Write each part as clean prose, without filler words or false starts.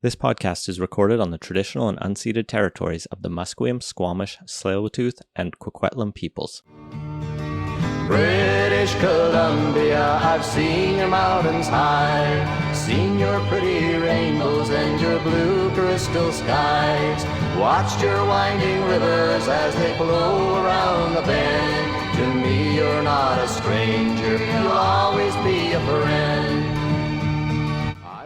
This podcast is recorded on the traditional and unceded territories of the Musqueam, Squamish, Tsleil-Waututh, and Coquitlam peoples. British Columbia, I've seen your mountains high, seen your pretty rainbows and your blue crystal skies, watched your winding rivers as they flow around the bend. To me you're not a stranger, you'll always be a friend.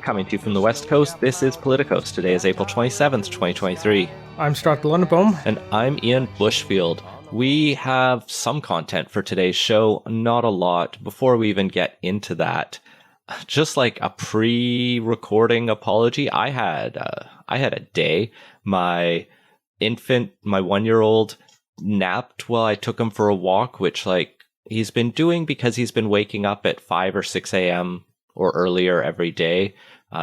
Coming to you from the West Coast, this is Politicos. Today is April 27th, 2023. I'm Stuart Lundeboom. And I'm Ian Bushfield. We have some content for today's show, not a lot. Before we even get into that, just like a pre-recording apology, I had a day. My infant, my 1-year-old, napped while I took him for a walk, which he's been doing because he's been waking up at 5 or 6 a.m. or earlier every day.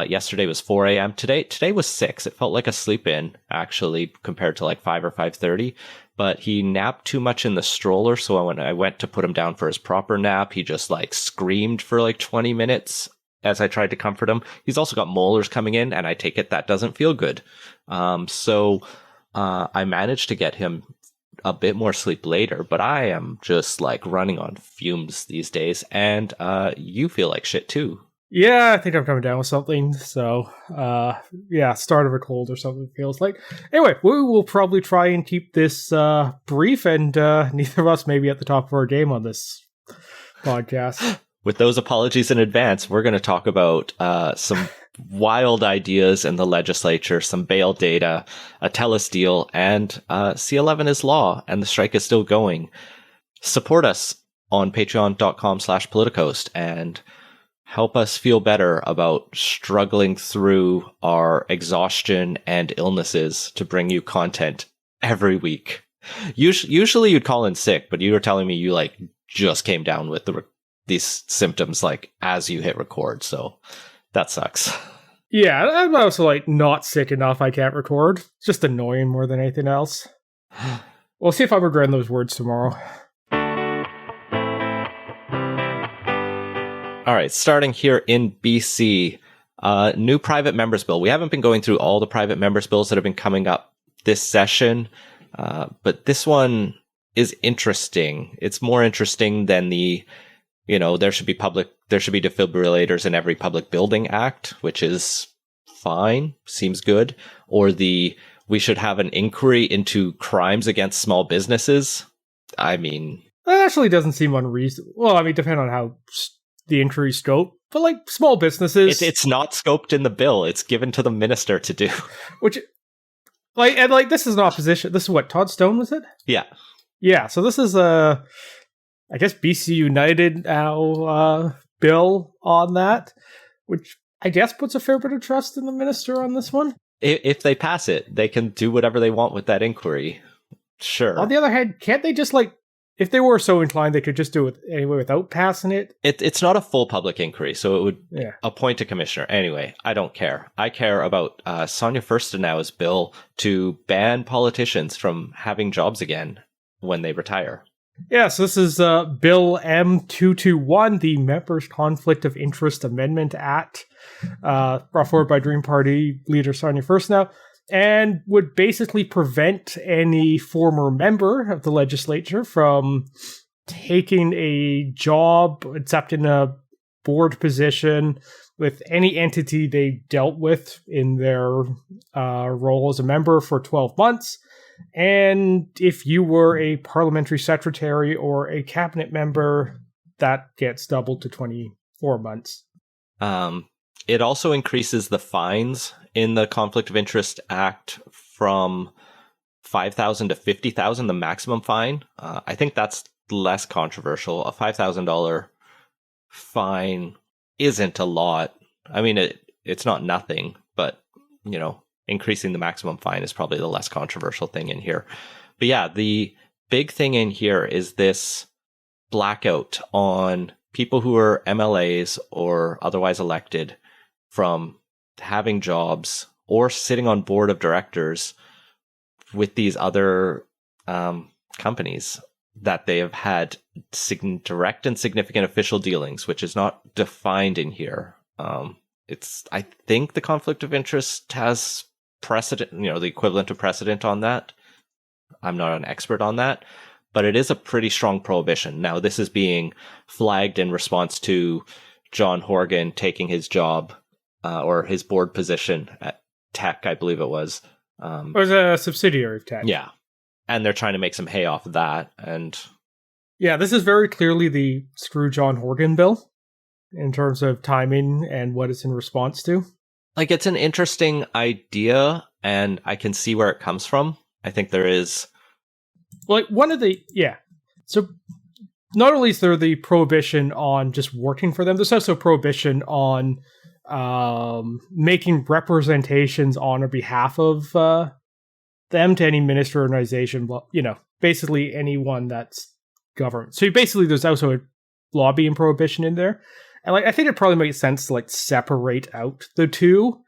Yesterday was 4 a.m. Today was 6. It felt like a sleep-in, actually, compared to 5 or 5:30. But he napped too much in the stroller, so when I went to put him down for his proper nap, he just screamed for 20 minutes as I tried to comfort him. He's also got molars coming in, and I take it that doesn't feel good. So I managed to get him a bit more sleep later, but I am just running on fumes these days, and you feel like shit too. Yeah, I think I'm coming down with something. So, start of a cold or something it feels like. Anyway, we will probably try and keep this brief, and neither of us may be at the top of our game on this podcast. With those apologies in advance, we're going to talk about some wild ideas in the legislature, some bail data, a TELUS deal, and C11 is law, and the strike is still going. Support us on patreon.com/politicos and help us feel better about struggling through our exhaustion and illnesses to bring you content every week. Usually you'd call in sick, but you were telling me you just came down with these symptoms as you hit record, so that sucks. Yeah, I'm also not sick enough I can't record. It's just annoying more than anything else. We'll see if I regret those words tomorrow. All right, starting here in BC, new private members bill. We haven't been going through all the private members bills that have been coming up this session, but this one is interesting. It's more interesting than there should be defibrillators in every public building act, which is fine, seems good, or we should have an inquiry into crimes against small businesses. I mean, that actually doesn't seem unreasonable. Well, I mean, depending on how the inquiry scope, but small businesses, it's not scoped in the bill. It's given to the minister to do. Which, this is an opposition. This is what, Todd Stone, was it? Yeah. Yeah, so this is I guess BC United now bill on that, which I guess puts a fair bit of trust in the minister on this one. If they pass it, they can do whatever they want with that inquiry. Sure. On the other hand, can't they just if they were so inclined, they could just do it anyway without passing it? It's not a full public inquiry, so it would appoint a commissioner. Anyway, I don't care. I care about Sonia Furstenau's bill to ban politicians from having jobs again when they retire. Yeah, so this is Bill M221, the Members' Conflict of Interest Amendment Act, brought forward by Dream Party leader Sonia Furstenau, and would basically prevent any former member of the legislature from taking a job, accepting a board position with any entity they dealt with in their role as a member for 12 months. And if you were a parliamentary secretary or a cabinet member, that gets doubled to 24 months. It also increases the fines in the Conflict of Interest Act from $5,000 to $50,000, the maximum fine. I think that's less controversial. A $5,000 fine isn't a lot. I mean, it's not nothing, but, increasing the maximum fine is probably the less controversial thing in here. But yeah, the big thing in here is this blackout on people who are MLAs or otherwise elected from having jobs or sitting on board of directors with these other companies that they have had direct and significant official dealings, which is not defined in here. I think the conflict of interest has precedent, the equivalent of precedent on that. I'm not an expert on that, but it is a pretty strong prohibition. Now, this is being flagged in response to John Horgan taking his job or his board position at Tech, I believe it was. It was a subsidiary of Tech. Yeah. And they're trying to make some hay off of that. And yeah, this is very clearly the Screw John Horgan bill in terms of timing and what it's in response to. Like, it's an interesting idea, and I can see where it comes from. I think there is... Like, so not only is there the prohibition on just working for them, there's also a prohibition on making representations on or behalf of them to any ministry organization, basically anyone that's government. So basically there's also a lobbying prohibition in there. And I think it probably makes sense to separate out the two,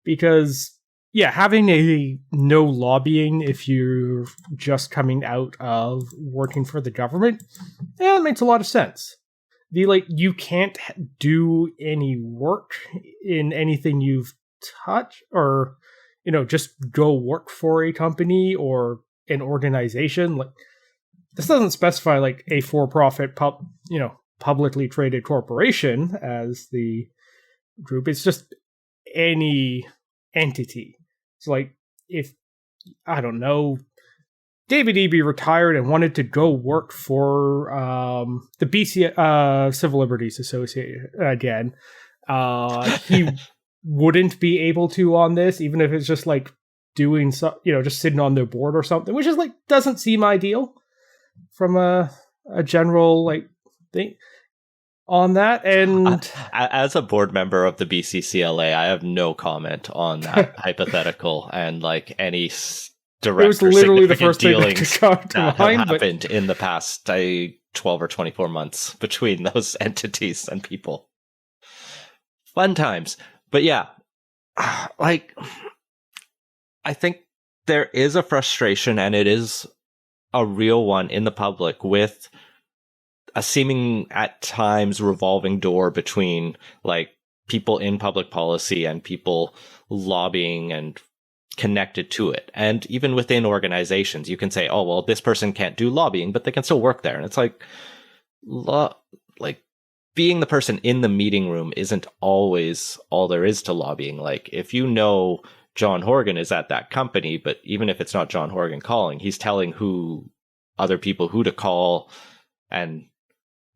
because having a no lobbying if you're just coming out of working for the government, it makes a lot of sense. You can't do any work in anything you've touched, or just go work for a company or an organization. This doesn't specify a for-profit publicly traded corporation as the group. It's just any entity. So if, I don't know, David Eby retired and wanted to go work for the BC Civil Liberties Association again, he wouldn't be able to on this, even if it's just doing just sitting on their board or something, which is doesn't seem ideal from a general thing on that. And as a board member of the BCCLA, I have no comment on that hypothetical and any direct. It was literally the first thing that come to mind, happened in the past 12 or 24 months between those entities and people. Fun times. But yeah, I think there is a frustration, and it is a real one in the public, with a seeming at times revolving door between people in public policy and people lobbying and connected to it. And even within organizations, you can say, oh, well, this person can't do lobbying, but they can still work there. And it's being the person in the meeting room isn't always all there is to lobbying. If John Horgan is at that company, but even if it's not John Horgan calling, he's telling other people who to call and,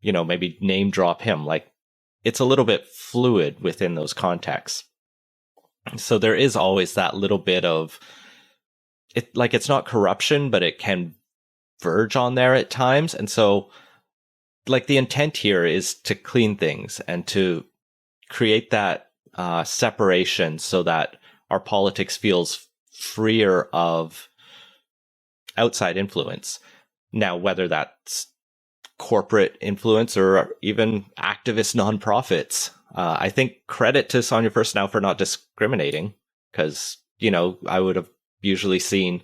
maybe name drop him. It's a little bit fluid within those contexts. So there is always that little bit of it, it's not corruption, but it can verge on there at times. And so the intent here is to clean things and to create that separation so that our politics feels freer of outside influence. Now, whether that's corporate influence or even activist nonprofits, I think credit to Sonia First now for not discriminating, because, I would have usually seen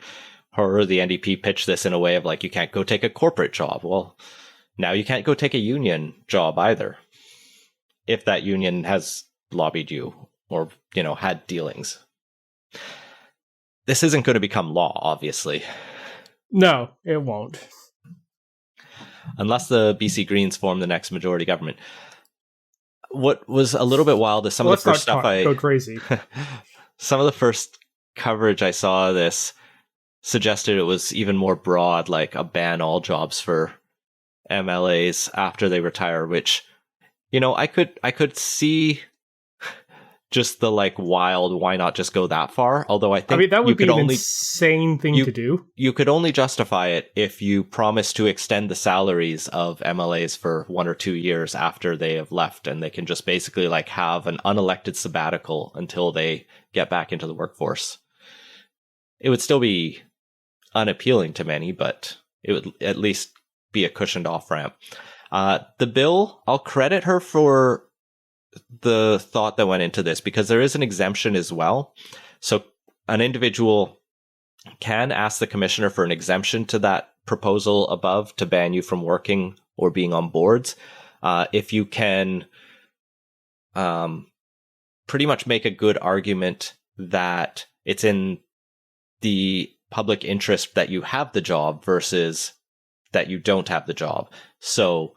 her or the NDP pitch this in a way of you can't go take a corporate job. Well, now you can't go take a union job either, if that union has lobbied you or, had dealings. This isn't going to become law, obviously. No, it won't. Unless the BC Greens form the next majority government. What was a little bit wild is some of the first stuff go crazy. Some of the first coverage I saw of this suggested it was even more broad, a ban all jobs for MLAs after they retire, which, I could see just the wild, why not just go that far? Although I think that would be an insane thing to do. You could only justify it if you promise to extend the salaries of MLAs for 1 or 2 years after they have left, and they can just basically have an unelected sabbatical until they get back into the workforce. It would still be unappealing to many, but it would at least be a cushioned off-ramp. The bill, I'll credit her for the thought that went into this, because there is an exemption as well. So an individual can ask the commissioner for an exemption to that proposal above to ban you from working or being on boards. If you can pretty much make a good argument that it's in the public interest that you have the job versus that you don't have the job. So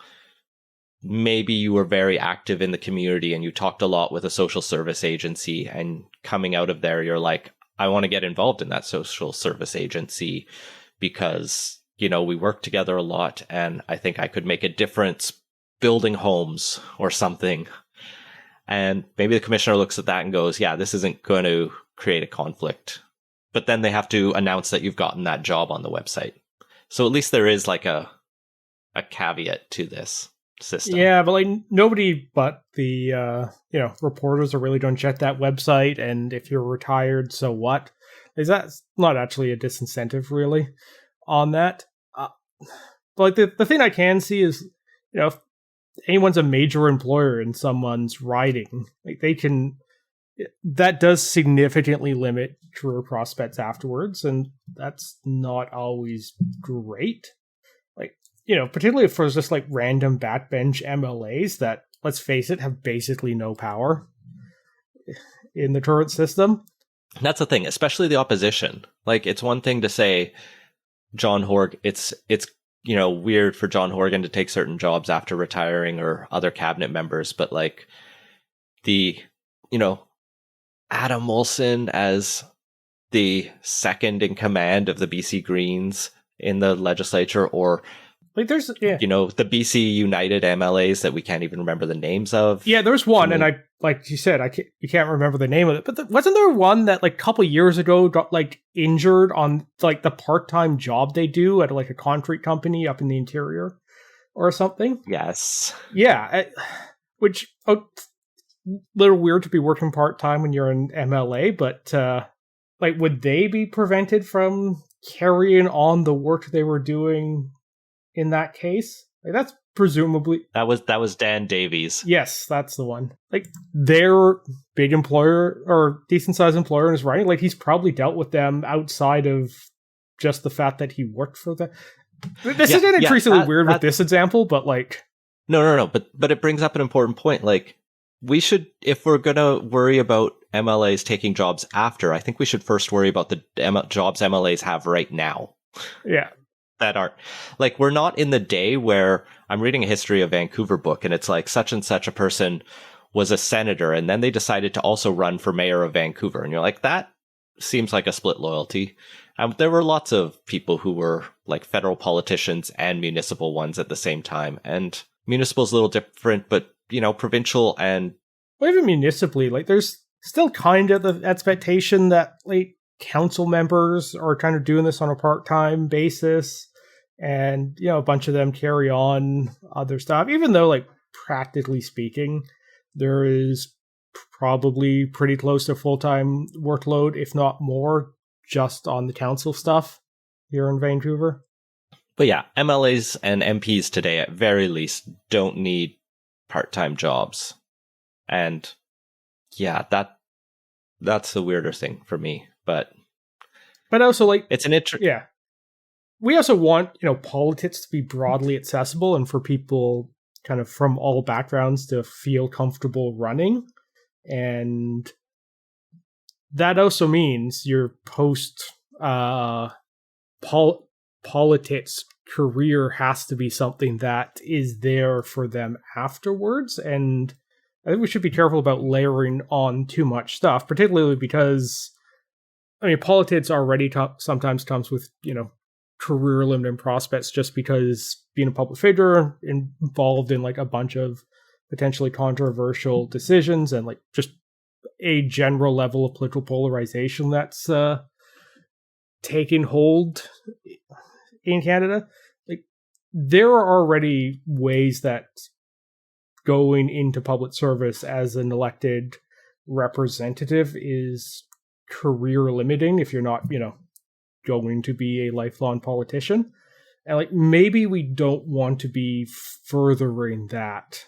maybe you were very active in the community and you talked a lot with a social service agency, and coming out of there, you're like, I want to get involved in that social service agency because, you know, we work together a lot and I think I could make a difference building homes or something. And maybe the commissioner looks at that and goes, yeah, this isn't going to create a conflict. But then they have to announce that you've gotten that job on the website. So at least there is like a caveat to this system. Yeah, but like nobody but the reporters are really going to check that website, and if you're retired, so what? Is that not actually a disincentive really on that? But like the thing I can see is, you know, if anyone's a major employer in someone's riding, like that does significantly limit career prospects afterwards, and that's not always great. Like, you know, particularly if there's just like random backbench MLAs that, let's face it, have basically no power in the current system. That's the thing, especially the opposition. Like, it's one thing to say John Horgan, it's you know, weird for John Horgan to take certain jobs after retiring or other cabinet members, but like the, you know, Adam Olsen as the second in command of the BC Greens in the legislature, or like there's, yeah, you know, the BC United MLAs that we can't even remember the names of. Yeah, there's one, and I, like you said, you can't remember the name of it, but wasn't there one that like a couple years ago got like injured on like the part-time job they do at like a concrete company up in the interior or something? Yes. Yeah, which little weird to be working part-time when you're an MLA, but like, would they be prevented from carrying on the work they were doing in that case? Like, that's presumably that was Dan Davies. Yes, that's the one. Like, their big employer or decent sized employer in his writing, like, he's probably dealt with them outside of just the fact that he worked for them. This is getting increasingly weird with this example, but like, no, but it brings up an important point. Like, we should, if we're gonna worry about MLAs taking jobs after, I think we should first worry about the jobs MLAs have right now. Yeah. That aren't, like, we're not in the day where I'm reading a history of Vancouver book and it's like such and such a person was a senator and then they decided to also run for mayor of Vancouver. And you're like, that seems like a split loyalty. There were lots of people who were like federal politicians and municipal ones at the same time. And municipal is a little different, but, you know, provincial and... Well, even municipally, like, there's still kind of the expectation that, like, council members are kind of doing this on a part-time basis, and, you know, a bunch of them carry on other stuff, even though, like, practically speaking, there is probably pretty close to full-time workload, if not more, just on the council stuff here in Vancouver. But yeah, MLAs and MPs today at very least don't need part-time jobs. And yeah, that's the weirder thing for me. But also, like, it's an yeah. We also want, you know, politics to be broadly accessible and for people kind of from all backgrounds to feel comfortable running. And that also means your politics career has to be something that is there for them afterwards. And I think we should be careful about layering on too much stuff, particularly because, I mean, politics already sometimes comes with, you know, career limiting prospects just because being a public figure involved in like a bunch of potentially controversial decisions and like just a general level of political polarization that's taking hold in Canada. Like, there are already ways that going into public service as an elected representative is career limiting if you're not, you know, going to be a lifelong politician. And like, maybe we don't want to be furthering that,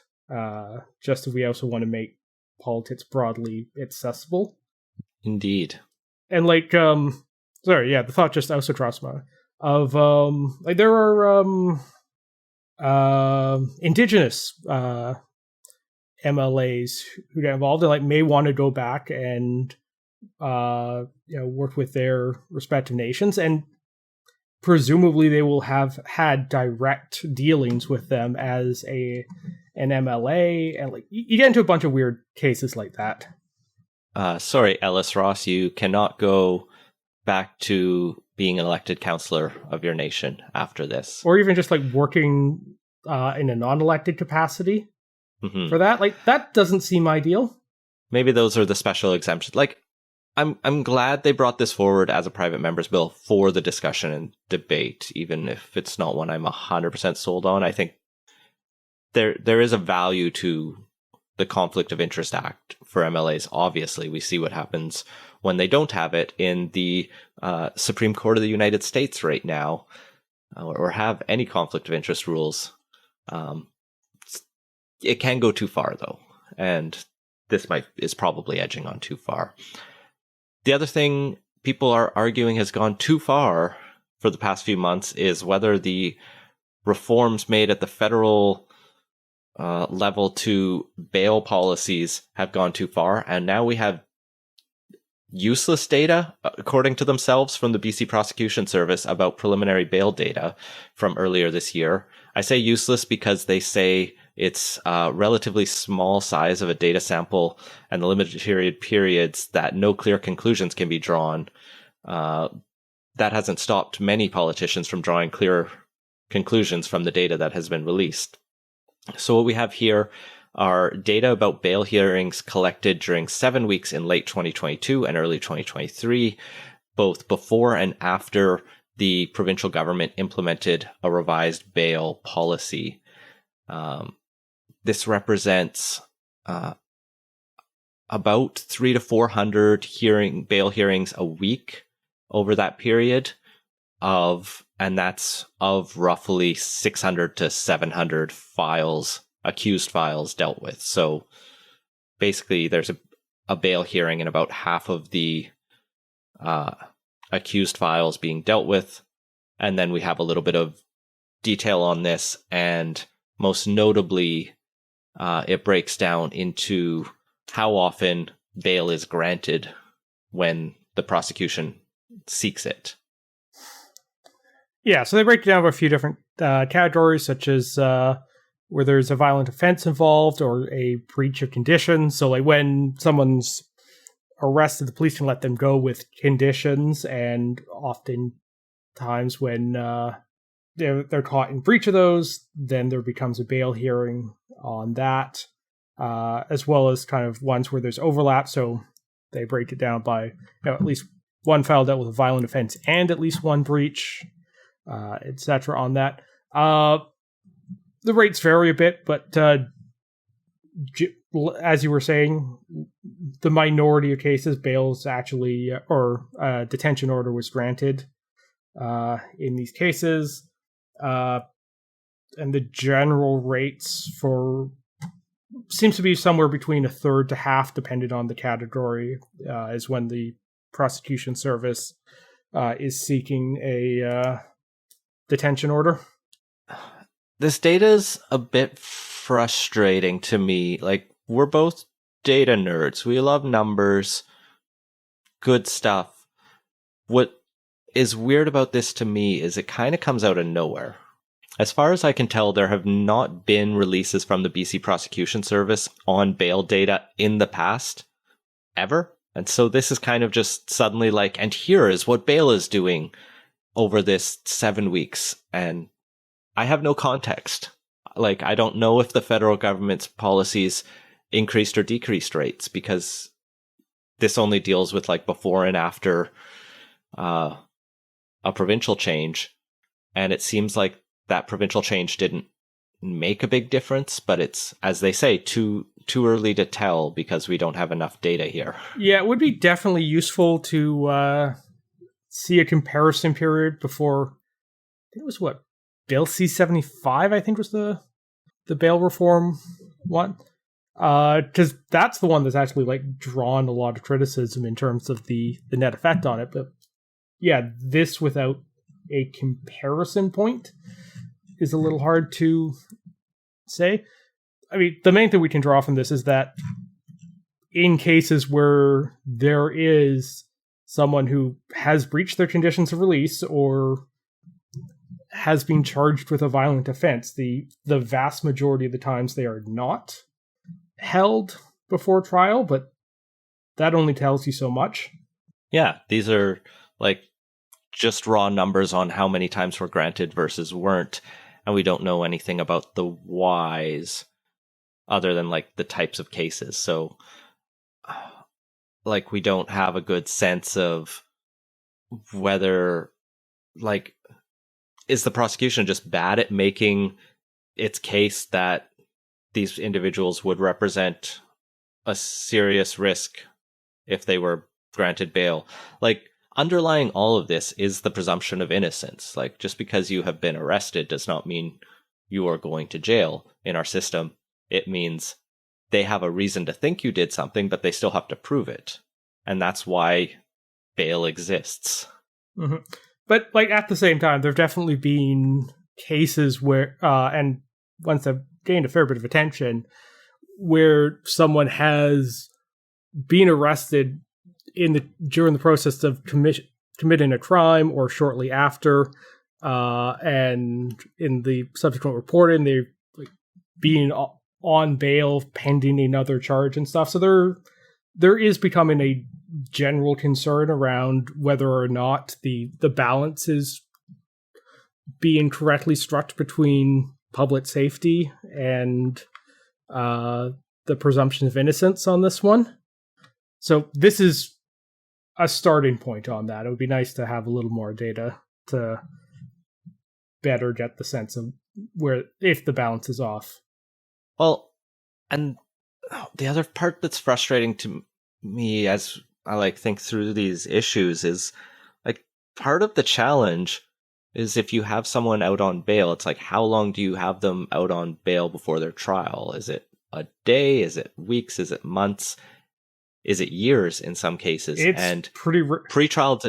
just as we also want to make politics broadly accessible. Indeed. And like, sorry, yeah, the thought just also crossed my of like, there are Indigenous MLAs who get involved and like may want to go back and work with their respective nations, and presumably they will have had direct dealings with them as an MLA, and like you get into a bunch of weird cases like that. Sorry, Ellis Ross, you cannot go back to being an elected councillor of your nation after this, or even just like working in a non-elected capacity. For that, like that doesn't seem ideal. Maybe those are the special exemptions. Like, I'm glad they brought this forward as a private member's bill for the discussion and debate, even if it's not one I'm 100% sold on. I think there is a value to the Conflict of Interest Act for MLAs. Obviously, we see what happens when they don't have it in the Supreme Court of the United States right now, or have any conflict of interest rules. It can go too far, though, and this is probably edging on too far. The other thing people are arguing has gone too far for the past few months is whether the reforms made at the federal level to bail policies have gone too far, and now we have useless data, according to themselves, from the BC Prosecution Service about preliminary bail data from earlier this year. I say useless because they say it's a relatively small size of a data sample and the limited periods that no clear conclusions can be drawn. That hasn't stopped many politicians from drawing clear conclusions from the data that has been released. So what we have here are data about bail hearings collected during 7 weeks in late 2022 and early 2023, both before and after the provincial government implemented a revised bail policy. This represents about 300 to 400 bail hearings a week over that period, and that's of roughly 600 to 700 accused files dealt with. So basically, there's a bail hearing in about half of the accused files being dealt with, and then we have a little bit of detail on this, and most notably, it breaks down into how often bail is granted when the prosecution seeks it. Yeah, so they break it down into a few different categories, such as where there's a violent offense involved or a breach of conditions. So like when someone's arrested, the police can let them go with conditions, and oftentimes when they're caught in breach of those, then there becomes a bail hearing on that, as well as kind of ones where there's overlap. So they break it down by at least one file dealt with a violent offense and at least one breach, etc. on that. The rates vary a bit, but as you were saying, the minority of cases, bail's actually, or detention order was granted in these cases. And the general rates seems to be somewhere between a third to half, depending on the category, is when the prosecution service is seeking a detention order. This data's a bit frustrating to me. Like, we're both data nerds. We love numbers, good stuff. What is weird about this to me is it kind of comes out of nowhere. As far as I can tell, there have not been releases from the BC Prosecution Service on bail data in the past, ever. And so this is kind of just suddenly like, and here is what bail is doing over this 7 weeks. And I have no context. Like, I don't know if the federal government's policies increased or decreased rates, because this only deals with like before and after a provincial change. And it seems like that provincial change didn't make a big difference, but it's, as they say, too early to tell because we don't have enough data here. Yeah, it would be definitely useful to see a comparison period before, I think it was what, Bill C-75, I think was the bail reform one. Because that's the one that's actually like drawn a lot of criticism in terms of the net effect on it. But yeah, this without a comparison point is a little hard to say. I mean, the main thing we can draw from this is that in cases where there is someone who has breached their conditions of release or has been charged with a violent offense, the vast majority of the times they are not held before trial, but that only tells you so much. Yeah, these are like just raw numbers on how many times were granted versus weren't, and we don't know anything about the whys other than like the types of cases. So like we don't have a good sense of whether like is the prosecution just bad at making its case that these individuals would represent a serious risk if they were granted bail. Like underlying all of this is the presumption of innocence. Like just because you have been arrested does not mean you are going to jail in our system. It means they have a reason to think you did something, but they still have to prove it. And that's why bail exists. Mm-hmm. But like at the same time, there have definitely been cases where, and ones that have gained a fair bit of attention, where someone has been arrested during the process of committing a crime or shortly after, and in the subsequent reporting, they've like, been on bail pending another charge and stuff. So there is becoming a general concern around whether or not the balance is being correctly struck between public safety and the presumption of innocence on this one. So this is a starting point on that. It would be nice to have a little more data to better get the sense of where if the balance is off. Well, and the other part that's frustrating to me as I like think through these issues is like part of the challenge is if you have someone out on bail, it's like how long do you have them out on bail before their trial? Is it a day? Is it weeks? Is it months? Is it years in some cases? It's and pretty pre-trial,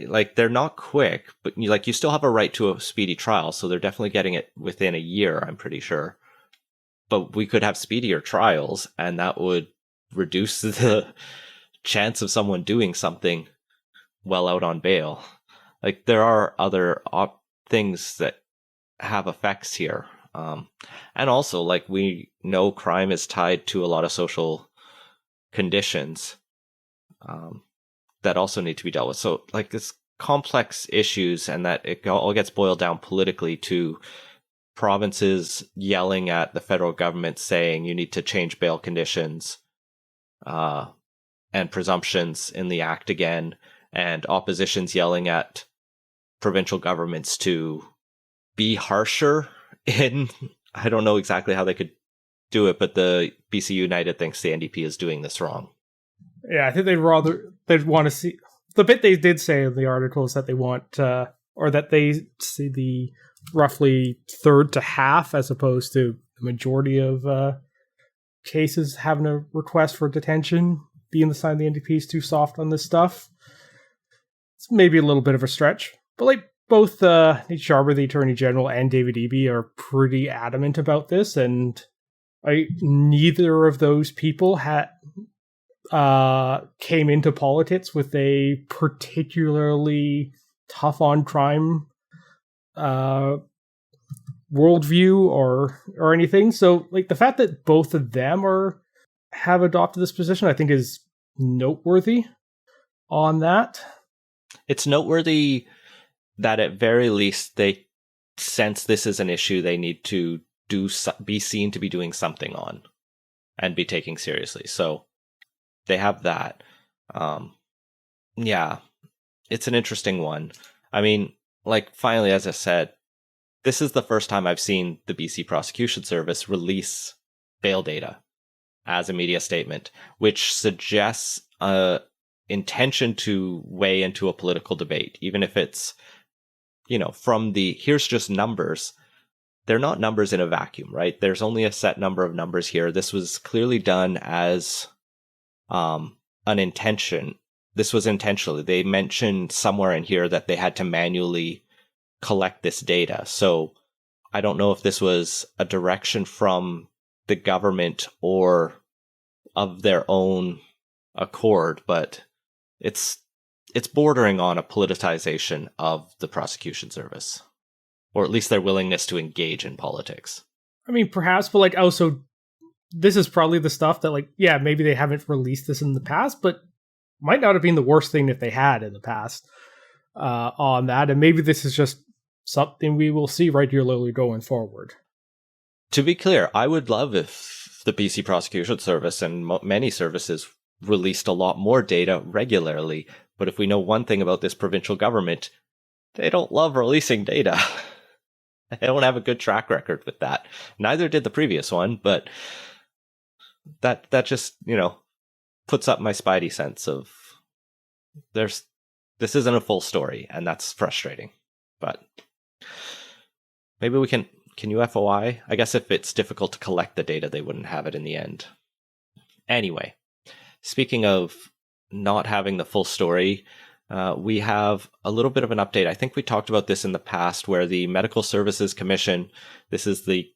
like they're not quick, but you still have a right to a speedy trial, so they're definitely getting it within a year, I'm pretty sure. But we could have speedier trials, and that would reduce the chance of someone doing something well out on bail. Like there are other things that have effects here. And also, like we know crime is tied to a lot of social conditions that also need to be dealt with. So like it's complex issues, and that it all gets boiled down politically to provinces yelling at the federal government saying you need to change bail conditions and presumptions in the act again, and oppositions yelling at provincial governments to be harsher in, I don't know exactly how they could do it, but the BC United thinks the NDP is doing this wrong. Yeah, I think they'd want to see, the bit they did say in the article is that they want, or that they see the roughly third to half as opposed to the majority of cases having a request for detention being the sign the NDP is too soft on this stuff. It's maybe a little bit of a stretch, but like both Nate Sharber, the Attorney General, and David Eby are pretty adamant about this, and neither of those people came into politics with a particularly tough on crime worldview or anything. So like the fact that both of them have adopted this position, I think is noteworthy on that. It's noteworthy that at very least they sense this is an issue they need to be seen to be doing something on and be taking seriously. So they have that. Yeah, it's an interesting one. I mean, like finally, as I said, this is the first time I've seen the BC Prosecution Service release bail data as a media statement, which suggests a intention to weigh into a political debate, even if it's, from here's just numbers. They're not numbers in a vacuum, right? There's only a set number of numbers here. This was clearly done as an intention. This was intentionally. They mentioned somewhere in here that they had to manually collect this data. So I don't know if this was a direction from the government or of their own accord, but it's bordering on a politicization of the prosecution service, or at least their willingness to engage in politics. I mean, perhaps, but like also, this is probably the stuff that like, yeah, maybe they haven't released this in the past, but might not have been the worst thing if they had in the past on that. And maybe this is just something we will see regularly going forward. To be clear, I would love if the BC Prosecution Service and many services released a lot more data regularly. But if we know one thing about this provincial government, they don't love releasing data. They don't have a good track record with that. Neither did the previous one, but that just, puts up my spidey sense of this isn't a full story, and that's frustrating. But maybe we can you FOI? I guess if it's difficult to collect the data, they wouldn't have it in the end. Anyway, speaking of not having the full story, we have a little bit of an update. I think we talked about this in the past, where the Medical Services Commission, this is the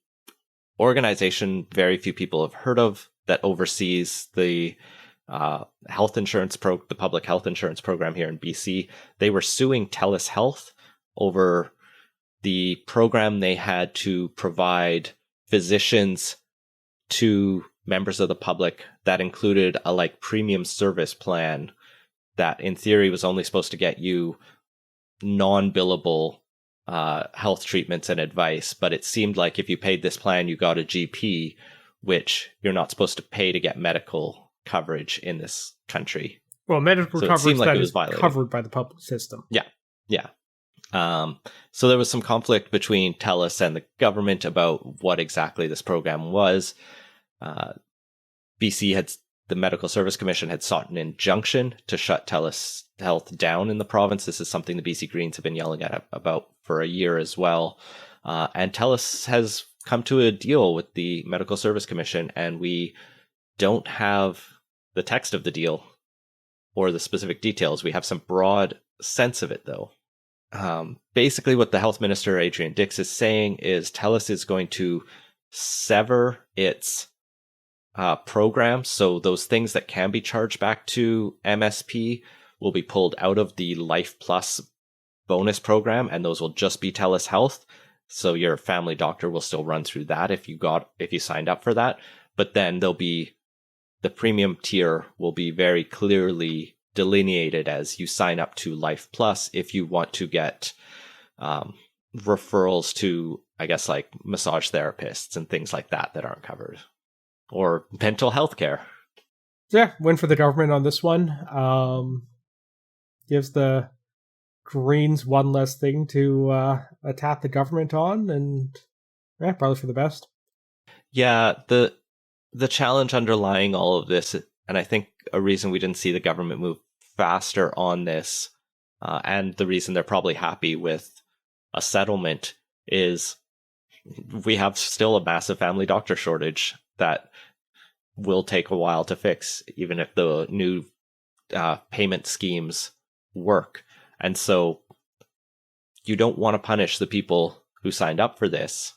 organization very few people have heard of that oversees the health insurance the public health insurance program here in BC. They were suing TELUS Health over the program they had to provide physicians to members of the public that included a premium service plan that in theory was only supposed to get you non-billable health treatments and advice. But it seemed like if you paid this plan, you got a GP, which you're not supposed to pay to get medical coverage in this country. Well, medical coverage that is covered by the public system. Yeah. So there was some conflict between TELUS and the government about what exactly this program was. The Medical Service Commission had sought an injunction to shut TELUS Health down in the province. This is something the BC Greens have been yelling about for a year as well. And TELUS has come to a deal with the Medical Service Commission, and we don't have the text of the deal or the specific details. We have some broad sense of it, though. Basically, what the Health Minister, Adrian Dix, is saying is TELUS is going to sever its program. So those things that can be charged back to MSP will be pulled out of the Life Plus bonus program, and those will just be TELUS Health. So your family doctor will still run through that if you signed up for that. But then the premium tier will be very clearly delineated as you sign up to Life Plus if you want to get referrals to, I guess, massage therapists and things like that aren't covered. Or mental health care. Yeah, win for the government on this one. Gives the Greens one less thing to attack the government on, and yeah, probably for the best. Yeah, the challenge underlying all of this, and I think a reason we didn't see the government move faster on this, and the reason they're probably happy with a settlement, is we have still a massive family doctor shortage that will take a while to fix, even if the new payment schemes work. And so you don't want to punish the people who signed up for this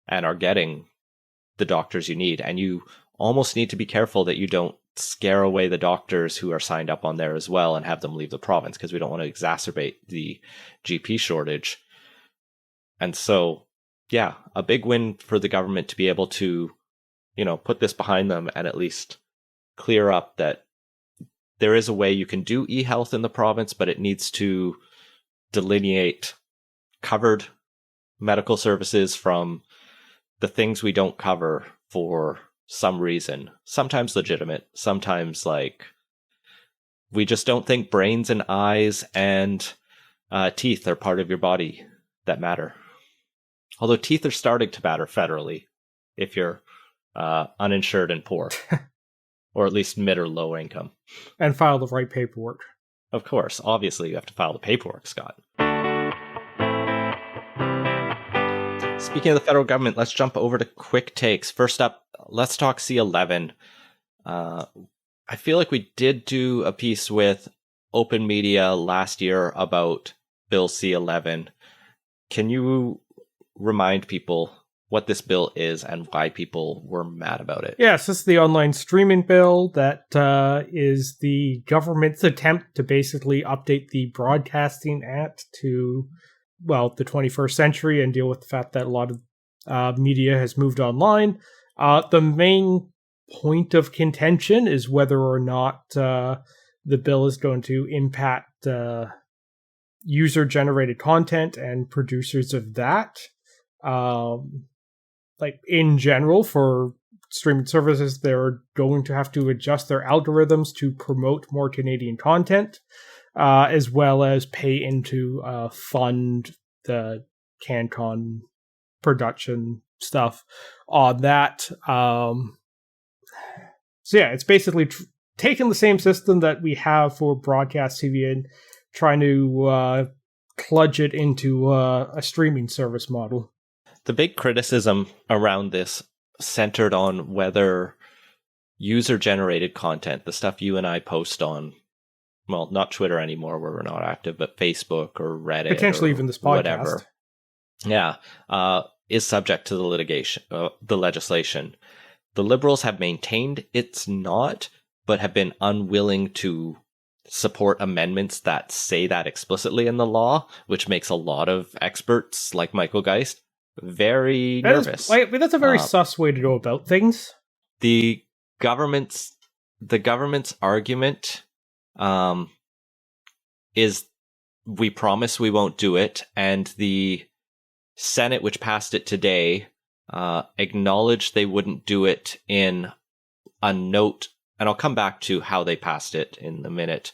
and are getting the doctors you need. And you almost need to be careful that you don't scare away the doctors who are signed up on there as well and have them leave the province, because we don't want to exacerbate the GP shortage. And so, yeah, a big win for the government to be able to, put this behind them and at least clear up that there is a way you can do e-health in the province, but it needs to delineate covered medical services from the things we don't cover for some reason. Sometimes legitimate, sometimes we just don't think brains and eyes and teeth are part of your body that matter. Although teeth are starting to matter federally if you're uninsured and poor, or at least mid or low income. And file the right paperwork. Of course, obviously you have to file the paperwork, Scott. Speaking of the federal government, let's jump over to quick takes. First up, let's talk C11. I feel like we did do a piece with Open Media last year about Bill C11. Can you remind people what this bill is and why people were mad about it. Yes, this is the online streaming bill that is the government's attempt to basically update the Broadcasting Act to, well, the 21st century and deal with the fact that a lot of media has moved online. The main point of contention is whether or not the bill is going to impact user-generated content and producers of that. Like in general, for streaming services, they're going to have to adjust their algorithms to promote more Canadian content, as well as pay into fund the CanCon production stuff on that. So yeah, it's basically taking the same system that we have for broadcast TV and trying to kludge it into a streaming service model. The big criticism around this centered on whether user-generated content, the stuff you and I post on, well, not Twitter anymore where we're not active, but Facebook or Reddit, potentially or even this podcast, whatever, is subject to the legislation. The Liberals have maintained it's not, but have been unwilling to support amendments that say that explicitly in the law, which makes a lot of experts like Michael Geist very nervous. That's a very sus way to go about things. The government's argument is we promise we won't do it, and the Senate, which passed it today, acknowledged they wouldn't do it in a note, and I'll come back to how they passed it in a minute.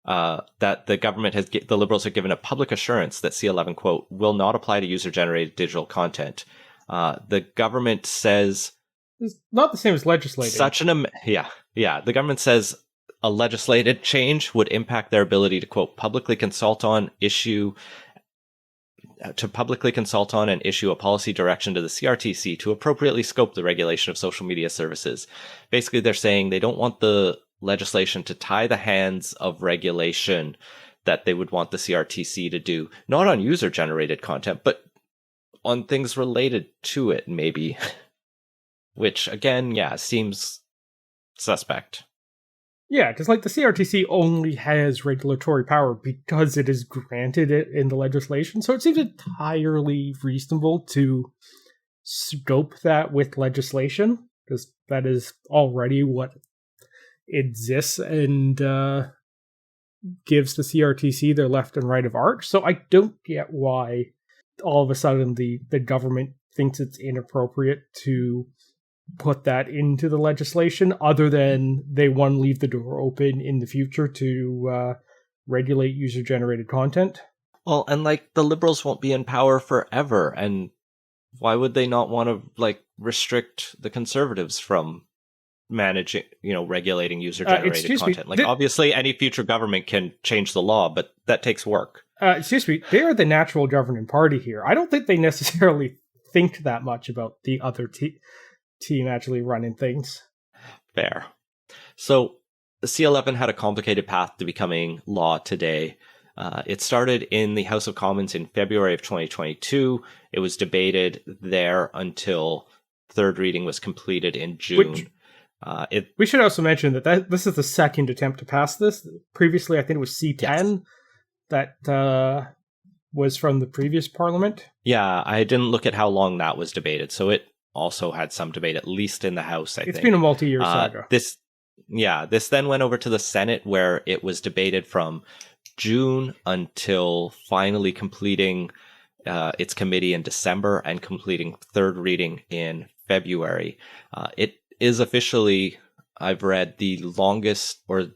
That the Liberals have given a public assurance that C11, quote, will not apply to user-generated digital content. The government says it's not the same as legislating. The government says a legislated change would impact their ability to, quote, publicly consult on and issue a policy direction to the CRTC to appropriately scope the regulation of social media services. Basically, they're saying they don't want the legislation to tie the hands of regulation that they would want the CRTC to do, not on user-generated content, but on things related to it, maybe. Which, again, seems suspect. Yeah, because like the CRTC only has regulatory power because it is granted it in the legislation, so it seems entirely reasonable to scope that with legislation, because that is already what exists and gives the CRTC their left and right of arch. So I don't get why all of a sudden the government thinks it's inappropriate to put that into the legislation, other than they want to leave the door open in the future to regulate user-generated content. Well, and like the Liberals won't be in power forever, and why would they not want to restrict the Conservatives from managing, regulating user-generated content? Obviously, any future government can change the law, but that takes work. Excuse me, they are the natural governing party here. I don't think they necessarily think that much about the other team actually running things. Fair. So, the C11 had a complicated path to becoming law today. It started in the House of Commons in February of 2022. It was debated there until third reading was completed in June. We should also mention that this is the second attempt to pass this. Previously, I think it was C10 that was from the previous parliament. Yeah, I didn't look at how long that was debated, so it also had some debate, at least in the House, I think. It's been a multi-year saga. This then went over to the Senate, where it was debated from June until finally completing its committee in December and completing third reading in February. It is officially, I've read, the longest, or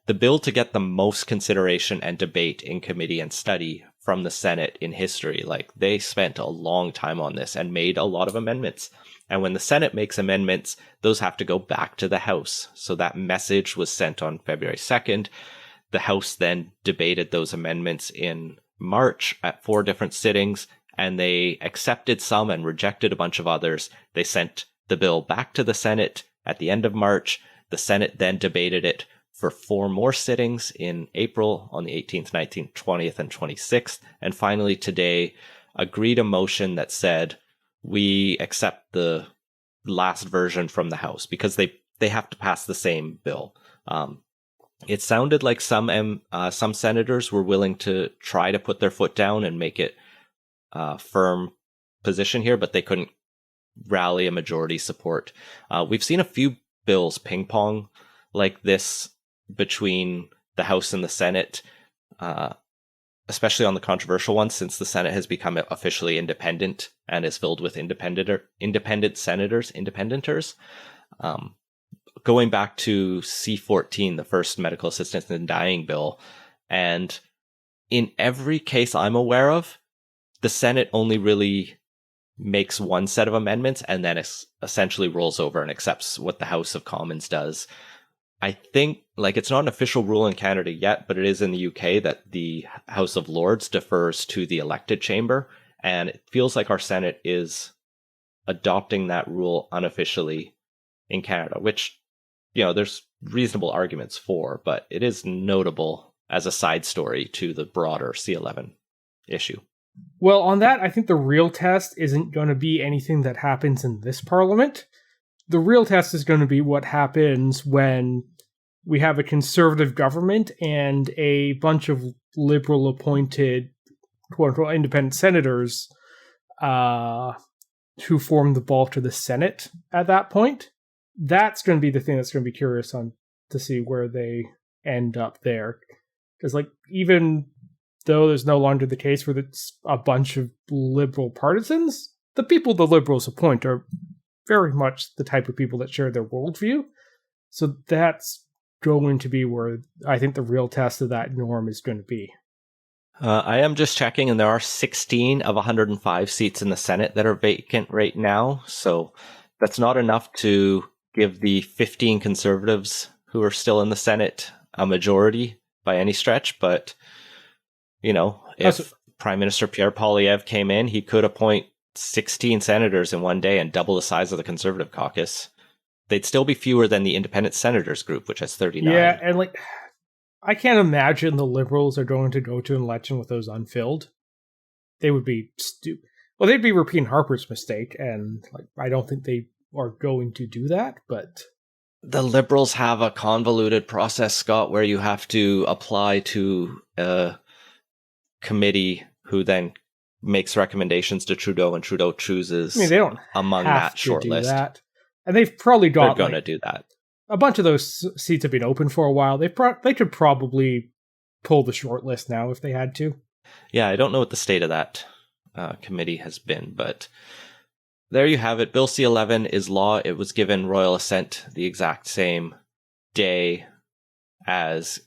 the bill to get the most consideration and debate in committee and study from the Senate in history. They spent a long time on this and made a lot of amendments. And when the Senate makes amendments, those have to go back to the House. So that message was sent on February 2nd. The House then debated those amendments in March at 4 different sittings, and they accepted some and rejected a bunch of others. They sent the bill back to the Senate at the end of March. The Senate then debated it for 4 more sittings in April on the 18th, 19th, 20th, and 26th. And finally today agreed a motion that said, we accept the last version from the House because they have to pass the same bill. It sounded like some senators were willing to try to put their foot down and make it a firm position here, but they couldn't rally a majority support. We've seen a few bills ping pong like this between the House and the Senate, especially on the controversial ones, since the Senate has become officially independent and is filled with independent senators, independenters. Going back to C-14, the first medical assistance in dying bill, and in every case I'm aware of, the Senate only really makes one set of amendments and then essentially rolls over and accepts what the House of Commons does. I think, like, it's not an official rule in Canada yet, but it is in the UK that the House of Lords defers to the elected chamber, and it feels like our Senate is adopting that rule unofficially in Canada, which, there's reasonable arguments for, but it is notable as a side story to the broader C-11 issue. Well, on that, I think the real test isn't going to be anything that happens in this parliament. The real test is going to be what happens when we have a conservative government and a bunch of liberal appointed, quote-unquote, independent senators who form the bulk of the Senate at that point. That's going to be the thing that's going to be curious on to see where they end up there. Because, even though there's no longer the case where it's a bunch of liberal partisans, the people the liberals appoint are very much the type of people that share their worldview. So that's going to be where I think the real test of that norm is going to be. I am just checking, and there are 16 of 105 seats in the Senate that are vacant right now. So that's not enough to give the 15 conservatives who are still in the Senate a majority by any stretch. But, if Prime Minister Pierre Poilievre came in, he could appoint 16 senators in one day and double the size of the Conservative caucus. They'd still be fewer than the Independent Senators group, which has 39. Yeah, and I can't imagine the Liberals are going to go to an election with those unfilled. They would be stupid. Well, they'd be repeating Harper's mistake, and I don't think they are going to do that, but... The Liberals have a convoluted process, Scott, where you have to apply to a committee who then makes recommendations to Trudeau, and Trudeau chooses they don't among have that to short do list. That. And they've probably got... They're going to do that. A bunch of those seats have been open for a while. They could probably pull the short list now if they had to. Yeah, I don't know what the state of that committee has been, but there you have it. Bill C-11 is law. It was given royal assent the exact same day as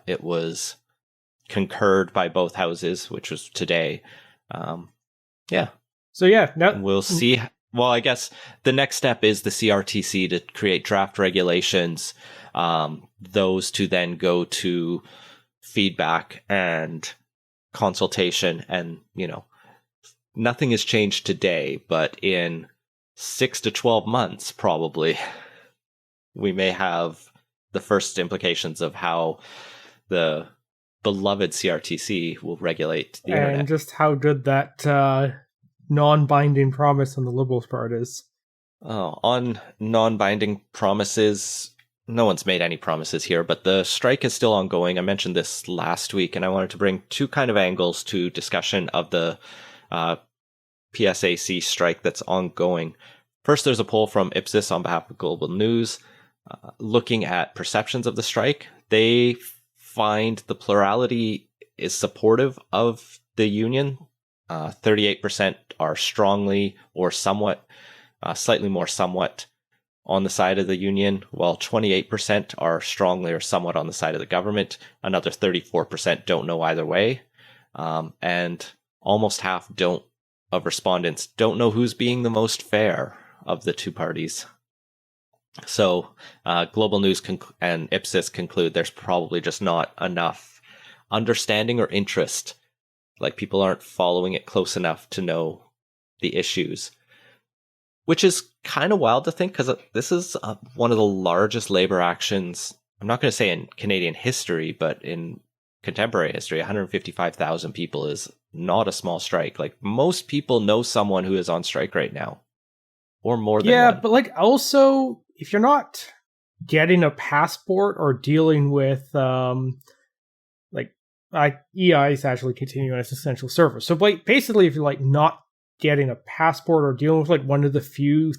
it was concurred by both houses, which was today. Yeah. So yeah, now we'll see. Well, I guess the next step is the CRTC to create draft regulations, those to then go to feedback and consultation. And, nothing has changed today, but in 6 to 12 months, probably, we may have the first implications of how the beloved CRTC will regulate the internet. And just how good that non-binding promise on the Liberals' part is. Oh, on non-binding promises, no one's made any promises here, but the strike is still ongoing. I mentioned this last week, and I wanted to bring two kind of angles to discussion of the PSAC strike that's ongoing. First, there's a poll from Ipsos on behalf of Global News looking at perceptions of the strike. They find the plurality is supportive of the union. 38% are strongly or somewhat, slightly more somewhat on the side of the union, while 28% are strongly or somewhat on the side of the government. Another 34% don't know either way. And almost half of respondents don't know who's being the most fair of the two parties. So Global News and Ipsos conclude there's probably just not enough understanding or interest. People aren't following it close enough to know the issues, which is kind of wild to think because this is one of the largest labor actions. I'm not going to say in Canadian history, but in contemporary history, 155,000 people is not a small strike. Like, most people know someone who is on strike right now, or more than one. But like, also, if you're not getting a passport or dealing with EI is actually continuing as essential service. So like, basically, if you're like not getting a passport or dealing with like one of the few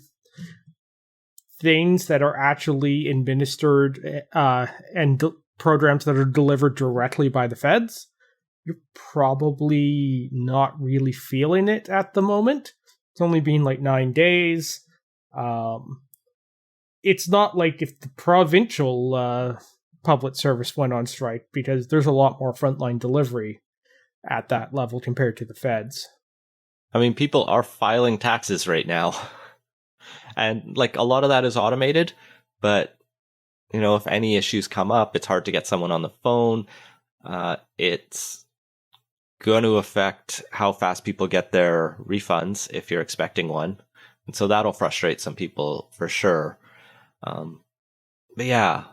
things that are actually administered and programs that are delivered directly by the feds, you're probably not really feeling it at the moment. It's only been like 9 days. It's not like if the provincial public service went on strike, because there's a lot more frontline delivery at that level compared to the feds. I mean, people are filing taxes right now. And like, a lot of that is automated, but you know, if any issues come up, it's hard to get someone on the phone. It's going to affect how fast people get their refunds if you're expecting one. And so that'll frustrate some people for sure. But yeah,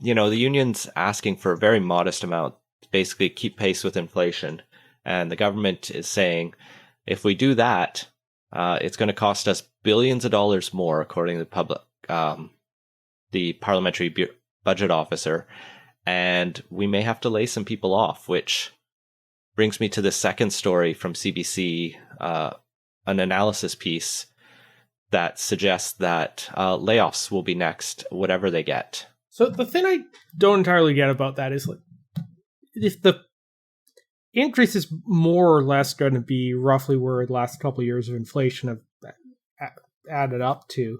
you know, the union's asking for a very modest amount to basically keep pace with inflation. And the government is saying, if we do that, it's going to cost us billions of dollars more, according to the parliamentary budget officer. And we may have to lay some people off, which brings me to the second story from CBC, an analysis piece that suggests that layoffs will be next, whatever they get. So the thing I don't entirely get about that is, like, if the increase is more or less going to be roughly where the last couple of years of inflation have added up to,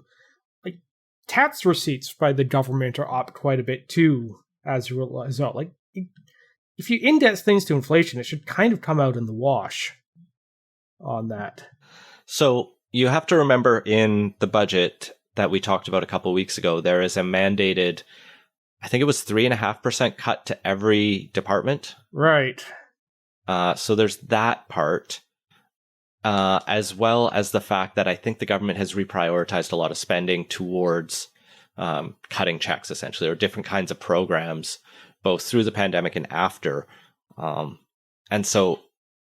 like, tax receipts by the government are up quite a bit too as a result. Like, if you index things to inflation, it should kind of come out in the wash on that. So you have to remember, in the budget that we talked about a couple of weeks ago, there is a mandated, I think it was 3.5% cut to every department. Right. So there's that part, as well as the fact that I think the government has reprioritized a lot of spending towards cutting checks, essentially, or different kinds of programs, both through the pandemic and after. And so,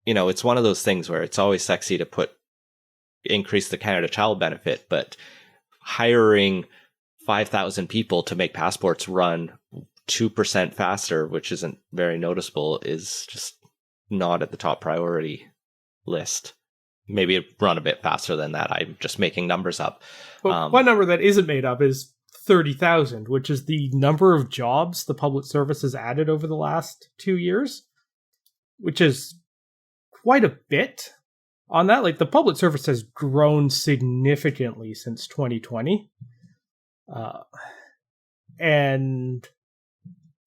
you know, it's one of those things where it's always sexy to increase the Canada Child benefit, but hiring 5,000 people to make passports run 2% faster, which isn't very noticeable, is just not at the top priority list. Maybe it run a bit faster than that. I'm just making numbers up. But one number that isn't made up is 30,000, which is the number of jobs the public service has added over the last 2 years, which is quite a bit on that. Like, the public service has grown significantly since 2020. And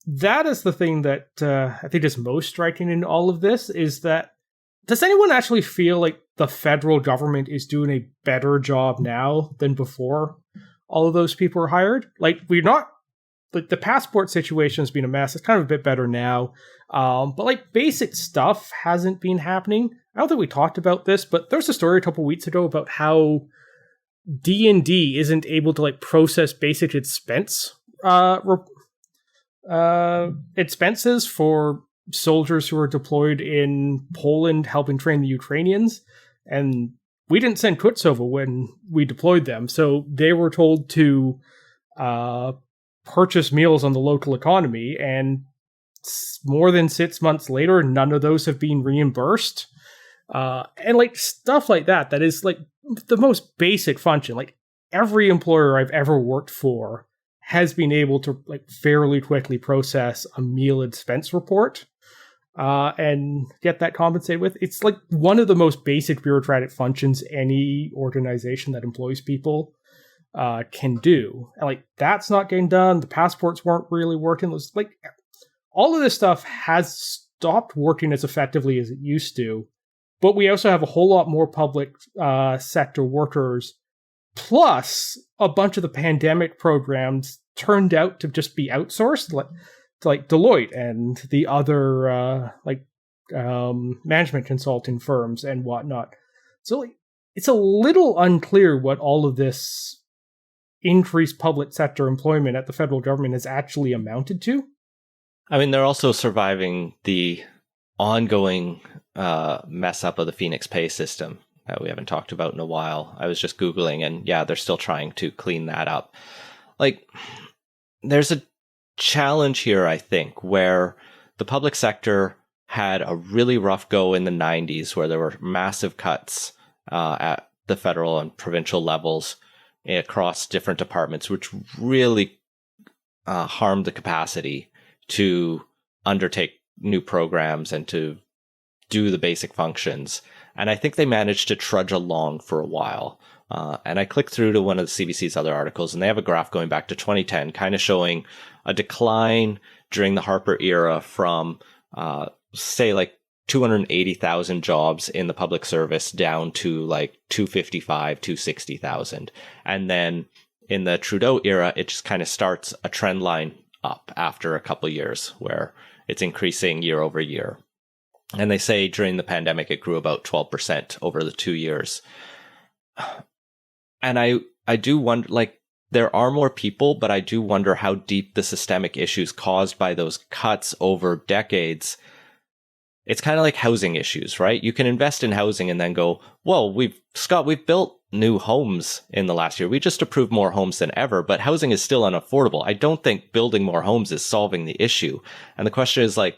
that is the thing that I think is most striking in all of this, is that, does anyone actually feel like the federal government is doing a better job now than before all of those people were hired? Like, we're not, like, the passport situation has been a mess. It's kind of a bit better now. But like, basic stuff hasn't been happening. I don't think we talked about this, but there was a story a couple weeks ago about how D&D isn't able to, like, process basic expenses for soldiers who are deployed in Poland helping train the Ukrainians. And we didn't send Kutsova when we deployed them, so they were told to purchase meals on the local economy, and more than 6 months later, none of those have been reimbursed. And like, stuff like that is like the most basic function. Like, every employer I've ever worked for has been able to, like, fairly quickly process a meal expense report and get that compensated with. It's like one of the most basic bureaucratic functions any organization that employs people can do. And like, that's not getting done. The passports weren't really working. It's like, all of this stuff has stopped working as effectively as it used to. But we also have a whole lot more public sector workers. Plus, a bunch of the pandemic programs turned out to just be outsourced, like Deloitte and the other management consulting firms and whatnot. So, like, it's a little unclear what all of this increased public sector employment at the federal government has actually amounted to. I mean, they're also surviving the ongoing mess up of the Phoenix pay system that we haven't talked about in a while. I was just Googling, and yeah, they're still trying to clean that up. Like, there's a challenge here, I think, where the public sector had a really rough go in the 90s where there were massive cuts at the federal and provincial levels across different departments, which really harmed the capacity to undertake new programs and to do the basic functions. And I think they managed to trudge along for a while. And I clicked through to one of the CBC's other articles, and they have a graph going back to 2010, kind of showing a decline during the Harper era from, say, like 280,000 jobs in the public service down to like 255, 260,000. And then in the Trudeau era, it just kind of starts a trend line up after a couple of years where it's increasing year over year. And they say during the pandemic, it grew about 12% over the 2 years. And I do wonder, like, there are more people, but I do wonder how deep the systemic issues caused by those cuts over decades. It's kind of like housing issues, right? You can invest in housing and then go, well, we've built new homes in the last year. We just approved more homes than ever, but housing is still unaffordable. I don't think building more homes is solving the issue. And the question is, like,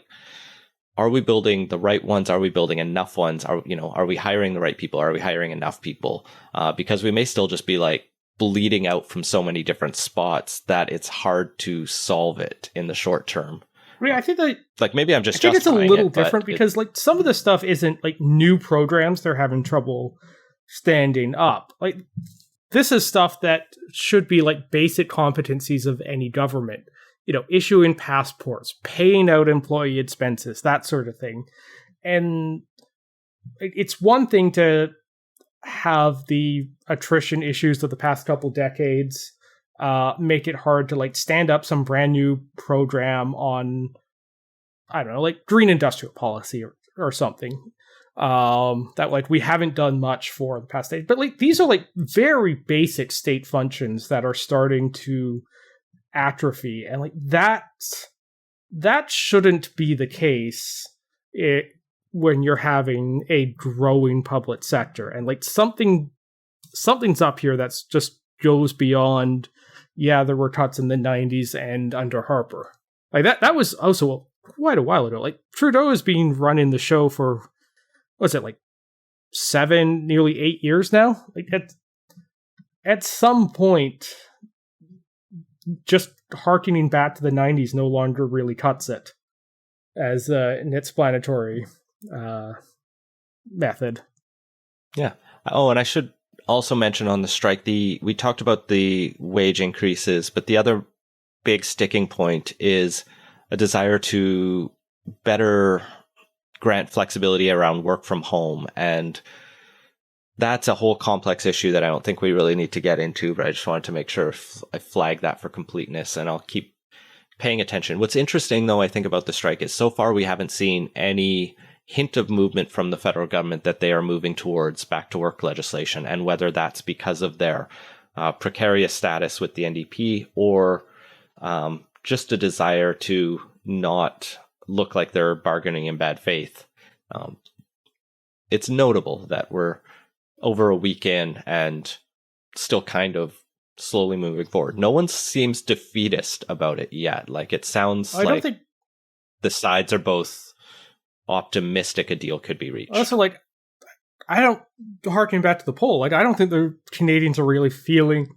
are we building the right ones? Are we building enough ones? Are we hiring the right people? Are we hiring enough people? Because we may still just be like bleeding out from so many different spots that it's hard to solve it in the short term. Yeah, I think that, like, maybe I'm just I think it's a little different but because like some of the stuff isn't like new programs they're having trouble standing up. Like, this is stuff that should be like basic competencies of any government. Issuing passports, paying out employee expenses, that sort of thing. And it's one thing to have the attrition issues of the past couple decades make it hard to like stand up some brand new program on, I don't know, like green industrial policy or something that like we haven't done much for the past days. But like these are like very basic state functions that are starting to atrophy, and like that shouldn't be the case when you're having a growing public sector, and like something's up here that's just goes beyond, yeah, there were cuts in the 90s and under Harper. Like that was also quite a while ago. Like Trudeau has been running the show for, what's it, like 7, nearly 8 years now? Like at some point, just harkening back to the 90s no longer really cuts it as an explanatory method. Yeah. Oh, and I should also mention on the strike, we talked about the wage increases, but the other big sticking point is a desire to better grant flexibility around work from home. And that's a whole complex issue that I don't think we really need to get into, but I just wanted to make sure I flag that for completeness, and I'll keep paying attention. What's interesting, though, I think about the strike is so far we haven't seen any hint of movement from the federal government that they are moving towards back to work legislation, and whether that's because of their precarious status with the NDP or just a desire to not look like they're bargaining in bad faith. It's notable that we're over a weekend and still kind of slowly moving forward. No one seems defeatist about it yet. Like, it sounds like the sides are both optimistic a deal could be reached. Also, like, harking back to the poll, like, I don't think the Canadians are really feeling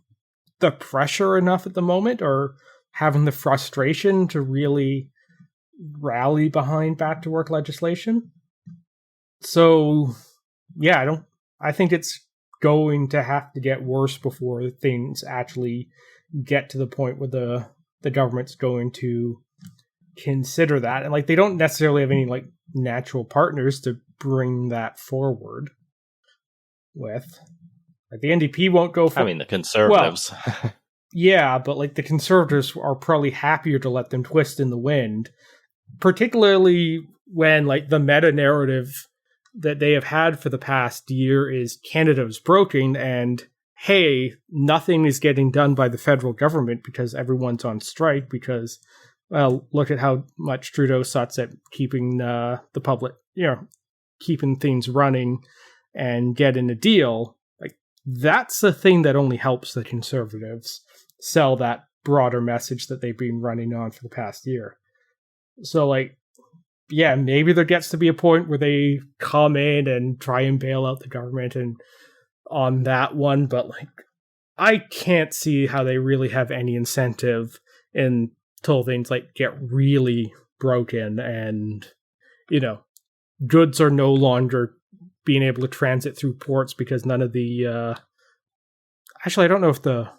the pressure enough at the moment or having the frustration to really rally behind back to work legislation. So, yeah, I think it's going to have to get worse before things actually get to the point where the government's going to consider that. And like, they don't necessarily have any like natural partners to bring that forward with. Like, the NDP won't go for, I mean, the Conservatives. Well, yeah, but like the Conservatives are probably happier to let them twist in the wind, particularly when like the meta narrative that they have had for the past year is Canada is broken and, hey, nothing is getting done by the federal government because everyone's on strike because well, look at how much Trudeau sucks at keeping the public, keeping things running and getting a deal. Like, that's the thing that only helps the Conservatives sell that broader message that they've been running on for the past year. So, like, yeah, maybe there gets to be a point where they come in and try and bail out the government and on that one, but like, I can't see how they really have any incentive until things like get really broken and, goods are no longer being able to transit through ports because none of the, actually, I don't know if the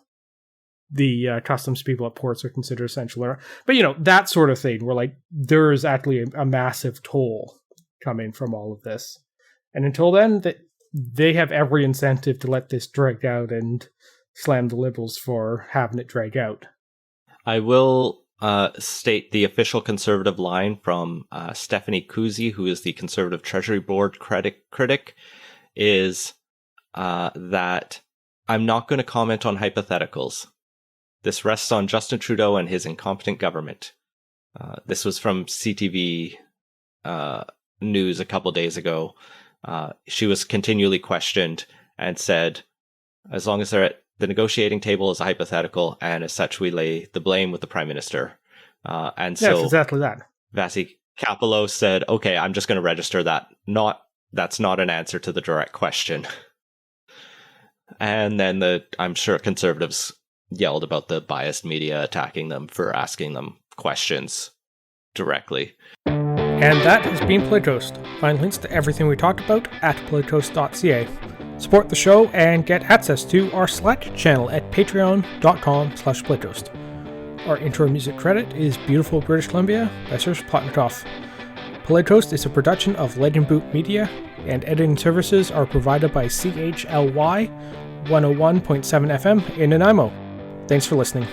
customs people at ports are considered essential or not. But, that sort of thing where, like, there is actually a massive toll coming from all of this. And until then, they have every incentive to let this drag out and slam the Liberals for having it drag out. I will state the official Conservative line from Stephanie Kuzy, who is the Conservative Treasury Board critic, is that I'm not going to comment on hypotheticals. This rests on Justin Trudeau and his incompetent government. This was from CTV News a couple days ago. She was continually questioned and said, as long as they're at the negotiating table is a hypothetical, and as such we lay the blame with the Prime Minister. And so yes, exactly that. Vasi Kapilo said, okay, I'm just going to register that. That's not an answer to the direct question. And then I'm sure Conservatives yelled about the biased media attacking them for asking them questions directly. And that has been Playtoast. Find links to everything we talked about at playtoast.ca. Support the show and get access to our Slack channel at patreon.com/playtoast. Our intro music credit is Beautiful British Columbia by Serge Plotnikoff. Playtoast is a production of Legend Boot Media, and editing services are provided by CHLY 101.7 FM in Nanaimo. Thanks for listening.